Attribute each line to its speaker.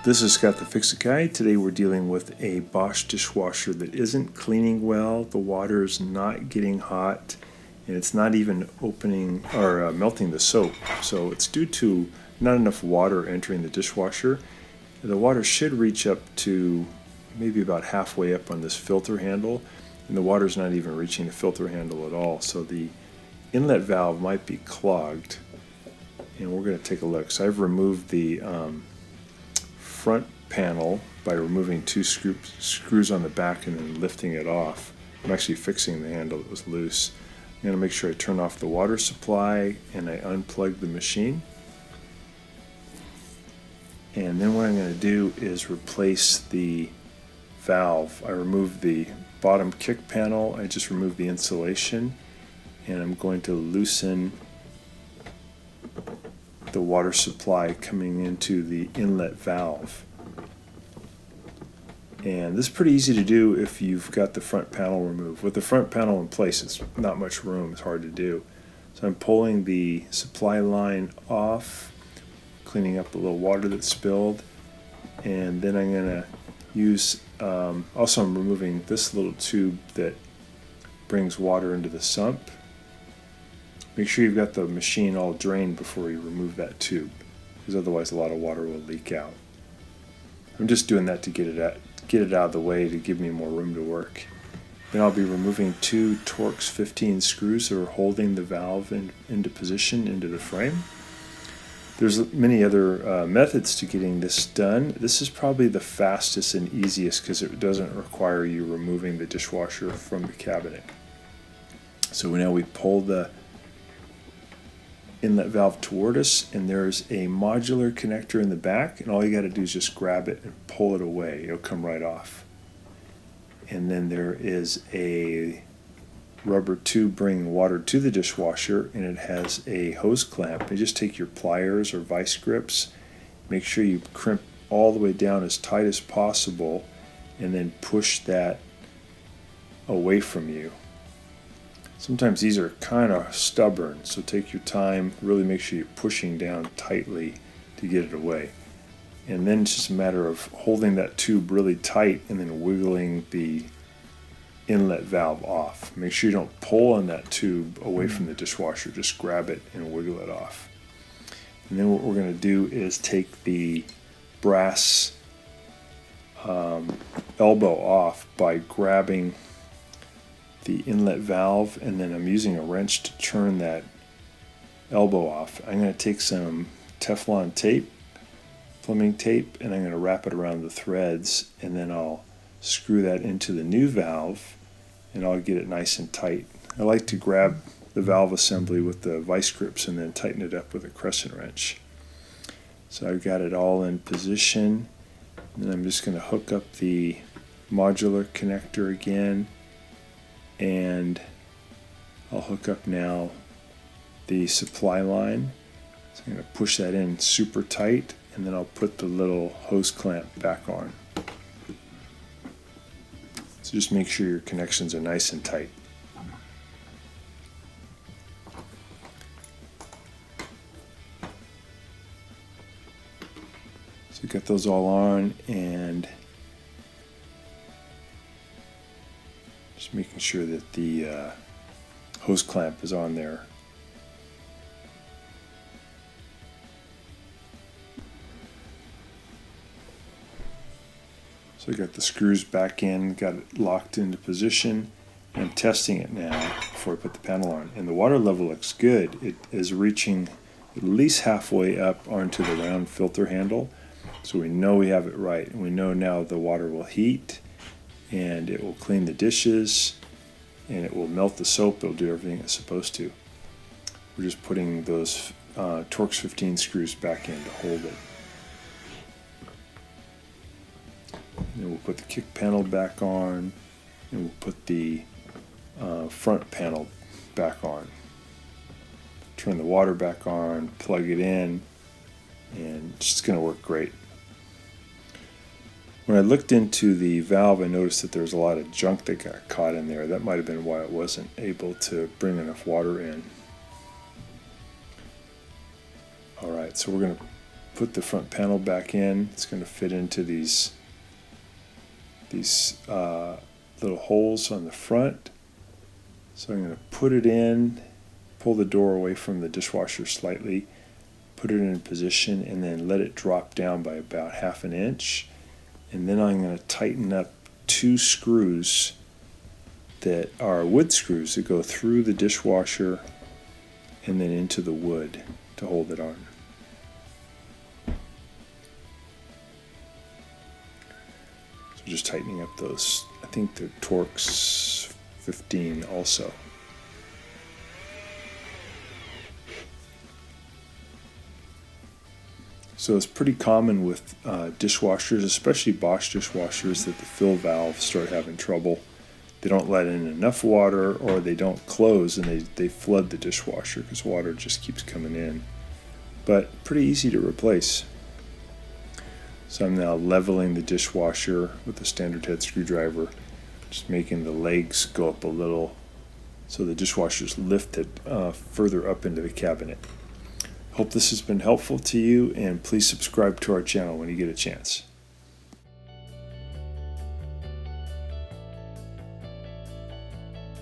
Speaker 1: This is Scott the Fix-It Guy. Today we're dealing with a BOSCH dishwasher that isn't cleaning well. The water is not getting hot and it's not even opening or melting the soap. So it's due to not enough water entering the dishwasher. The water should reach up to maybe about halfway up on this filter handle, and the water's not even reaching the filter handle at all. So the inlet valve might be clogged, and we're going to take a look. So I've removed the front panel by removing two screws on the back and then lifting it off. I'm actually fixing the handle that was loose. I'm going to make sure I turn off the water supply and I unplug the machine. And then what I'm going to do is replace the valve. I removed the bottom kick panel, I just removed the insulation, and I'm going to loosen the water supply coming into the inlet valve. And this is pretty easy to do if you've got the front panel removed. With the front panel in place, it's not much room, it's hard to do. So I'm pulling the supply line off, cleaning up a little water that spilled, and then I'm going to use, also I'm removing this little tube that brings water into the sump. Make sure you've got the machine all drained before you remove that tube, because otherwise a lot of water will leak out. I'm just doing that to get it out of the way to give me more room to work. Then I'll be removing two Torx 15 screws that are holding the valve into position into the frame. There's many other methods to getting this done. This is probably the fastest and easiest because it doesn't require you removing the dishwasher from the cabinet. So now we pull the inlet valve toward us, and there's a modular connector in the back, and all you got to do is just grab it and pull it away. It'll come right off. And then there is a rubber tube bringing water to the dishwasher, and it has a hose clamp. You just take your pliers or vice grips, make sure you crimp all the way down as tight as possible, and then push that away from you. Sometimes these are kind of stubborn, so take your time, really make sure you're pushing down tightly to get it away. And then it's just a matter of holding that tube really tight and then wiggling the inlet valve off. Make sure you don't pull on that tube away from the dishwasher, just grab it and wiggle it off. And then what we're going to do is take the brass elbow off by grabbing the inlet valve, and then I'm using a wrench to turn that elbow off. I'm going to take some Teflon tape, plumbing tape, and I'm going to wrap it around the threads, and then I'll screw that into the new valve, and I'll get it nice and tight. I like to grab the valve assembly with the vice grips and then tighten it up with a crescent wrench. So I've got it all in position, and then I'm just going to hook up the modular connector again, and I'll hook up now the supply line. So I'm going to push that in super tight, and then I'll put the little hose clamp back on. So just make sure your connections are nice and tight. So get those all on, and just making sure that the hose clamp is on there. So I got the screws back in, got it locked into position, and I'm testing it now before I put the panel on. And the water level looks good. It is reaching at least halfway up onto the round filter handle, so we know we have it right. And we know now the water will heat, and it will clean the dishes, and it will melt the soap. It'll do everything it's supposed to. We're just putting those Torx 15 screws back in to hold it. And then we'll put the kick panel back on, and we'll put the front panel back on. Turn the water back on, plug it in, and it's just going to work great. When I looked into the valve, I noticed that there was a lot of junk that got caught in there. That might have been why it wasn't able to bring enough water in. Alright, so we're going to put the front panel back in. It's going to fit into these little holes on the front. So I'm going to put it in, pull the door away from the dishwasher slightly, put it in position, and then let it drop down by about 1/2 inch. And then I'm going to tighten up 2 screws that are wood screws that go through the dishwasher and then into the wood to hold it on. So just tightening up those. I think the Torx 15 also. So it's pretty common with dishwashers, especially BOSCH dishwashers, that the fill valves start having trouble. They don't let in enough water, or they don't close and they flood the dishwasher because water just keeps coming in. But pretty easy to replace. So I'm now leveling the dishwasher with a standard head screwdriver, just making the legs go up a little so the dishwasher's lifted further up into the cabinet. Hope this has been helpful to you, and please subscribe to our channel when you get a chance.